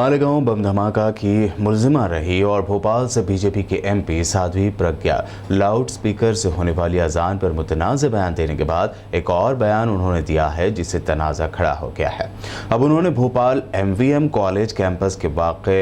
मालेगांव बम धमाका की मुलजिमा रही और भोपाल से बीजेपी के MP Sadhvi Pragya loud speaker से होने वाली अजान पर मुतनाज़ बयान देने के बाद एक और बयान उन्होंने दिया है जिससे तनाज़ा खड़ा हो गया है। अब उन्होंने भोपाल एमवीएम कॉलेज कैंपस के वाक़े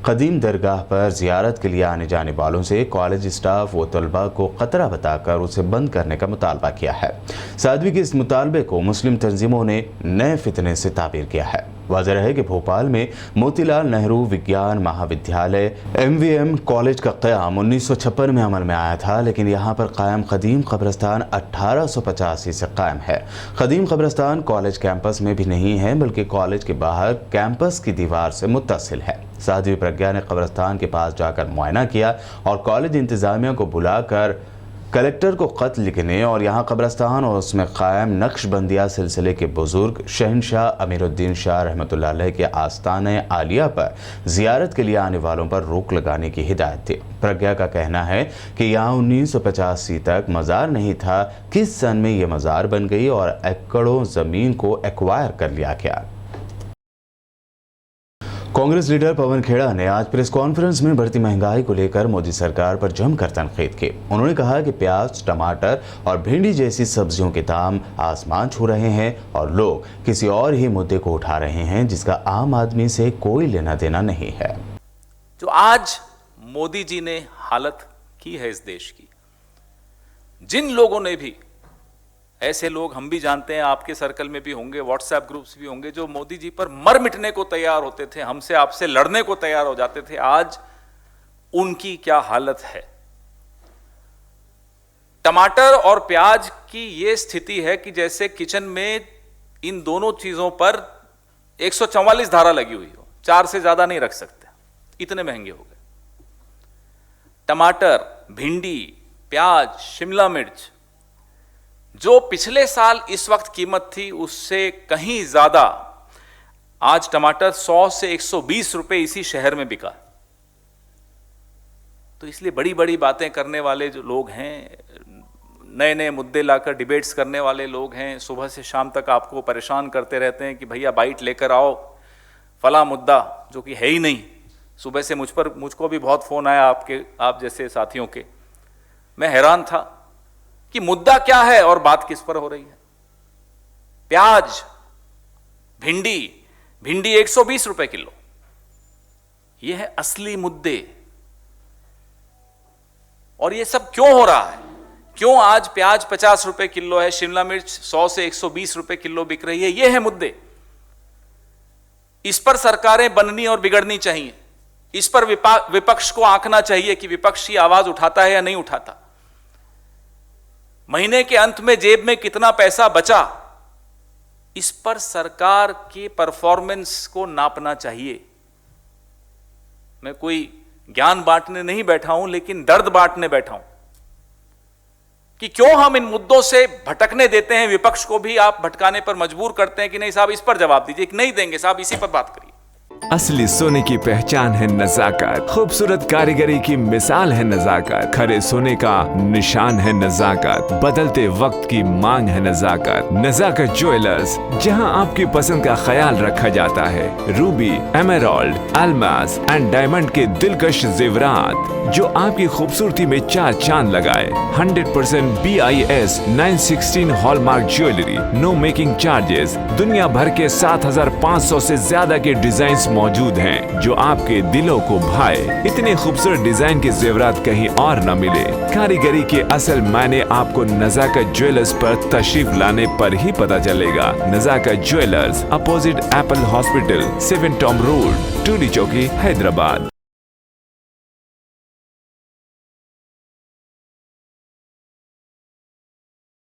कदीम दरगाह पर ज़ियारत के लिए आने जाने वालों से कॉलेज स्टाफ व तलबा को खतरा बताकर उसे बंद करने का मुतालबा किया है। साध्वी के इस मुतालबे को मुस्लिम तंजीमों ने नए फितने से ताबीर किया है। वाज़ेह है कि भोपाल में मोतीलाल नेहरू विज्ञान महाविद्यालय एमवीएम कॉलेज का क़याम 1956 में अमल में आया था, लेकिन यहाँ पर कायम कदीम कब्रिस्तान 1885 से कायम है। कदीम कब्रिस्तान कॉलेज कैंपस में भी नहीं है बल्कि कॉलेज के बाहर कैंपस की दीवार से मुत्तसिल है। साध्वी प्रज्ञा ने कब्रिस्तान के पास जाकर मुआयना किया और कॉलेज इंतज़ामिया को बुलाकर कलेक्टर को ख़त लिखने और यहाँ कब्रिस्तान और उसमें कायम नक्शबंदिया सिलसिले के बुज़ुर्ग शहनशाह अमीरुद्दीन शाह रहमतुल्लाह अलैह के आस्ताने आलिया पर ज़ियारत के लिए आने वालों पर रोक लगाने की हिदायत थी। प्रज्ञा का कहना है कि यहाँ 1985 तक मज़ार नहीं था, किस सन में ये मज़ार बन गई और एकड़ों ज़मीन को एक्वायर कर लिया गया। कांग्रेस लीडर पवन खेड़ा ने आज प्रेस कॉन्फ्रेंस में बढ़ती महंगाई को लेकर मोदी सरकार पर जमकर तनकीद की। उन्होंने कहा कि प्याज, टमाटर और भिंडी जैसी सब्जियों के दाम आसमान छू रहे हैं और लोग किसी और ही मुद्दे को उठा रहे हैं जिसका आम आदमी से कोई लेना देना नहीं है। जो आज मोदी जी ने हालत की है इस देश की, जिन लोगों ने भी, ऐसे लोग हम भी जानते हैं, आपके सर्कल में भी होंगे, व्हाट्सएप ग्रुप्स भी होंगे, जो मोदी जी पर मर मिटने को तैयार होते थे, हमसे आपसे लड़ने को तैयार हो जाते थे, आज उनकी क्या हालत है। टमाटर और प्याज की यह स्थिति है कि जैसे किचन में इन दोनों चीजों पर 144 धारा लगी हुई हो, 4 से ज्यादा नहीं रख सकते, इतने महंगे हो गए। टमाटर, भिंडी, प्याज, शिमला मिर्च, जो पिछले साल इस वक्त कीमत थी उससे कहीं ज्यादा आज टमाटर 100 से 120 रुपए इसी शहर में बिका। तो इसलिए बड़ी बड़ी बातें करने वाले जो लोग हैं, नए नए मुद्दे लाकर डिबेट्स करने वाले लोग हैं, सुबह से शाम तक आपको परेशान करते रहते हैं कि भैया बाइट लेकर आओ, फला मुद्दा, जो कि है ही नहीं। सुबह से मुझको भी बहुत फोन आया आप जैसे साथियों के। मैं हैरान था कि मुद्दा क्या है और बात किस पर हो रही है। प्याज, भिंडी 120 रुपए किलो, यह है असली मुद्दे। और यह सब क्यों हो रहा है? क्यों आज प्याज 50 रुपए किलो है, शिमला मिर्च 100 से 120 रुपए किलो बिक रही है? यह है मुद्दे। इस पर सरकारें बननी और बिगड़नी चाहिए। इस पर विपक्ष को आंकना चाहिए कि विपक्ष की आवाज उठाता है या नहीं उठाता। महीने के अंत में जेब में कितना पैसा बचा, इस पर सरकार के परफॉर्मेंस को नापना चाहिए। मैं कोई ज्ञान बांटने नहीं बैठा हूं, लेकिन दर्द बांटने बैठा हूं कि क्यों हम इन मुद्दों से भटकने देते हैं। विपक्ष को भी आप भटकाने पर मजबूर करते हैं कि नहीं साहब इस पर जवाब दीजिए, नहीं देंगे साहब इसी पर बात करिए। असली सोने की पहचान है नजाकत, खूबसूरत कारीगरी की मिसाल है नजाकत, खरे सोने का निशान है नजाकत, बदलते वक्त की मांग है नजाकत। नजाकत ज्वेलर्स, जहां आपकी पसंद का ख्याल रखा जाता है। Ruby, emerald, Almas and diamond के दिलकश जेवरात जो आपकी खूबसूरती में 4 चांद लगाए। 100% BIS 916 hallmark jewellery, no making charges. दुनिया भर के 7500 से ज्यादा के डिजाइन मौजूद हैं जो आपके दिलों को भाए। इतने खूबसूरत डिजाइन के जेवरात कहीं और न मिले। कारीगरी के असल मायने आपको नजाकत ज्वेलर्स पर तशरीफ लाने पर ही पता चलेगा। Nazakat jewellers, opposite Apple hospital, 7 tomb road, Toli Chowki, Hyderabad.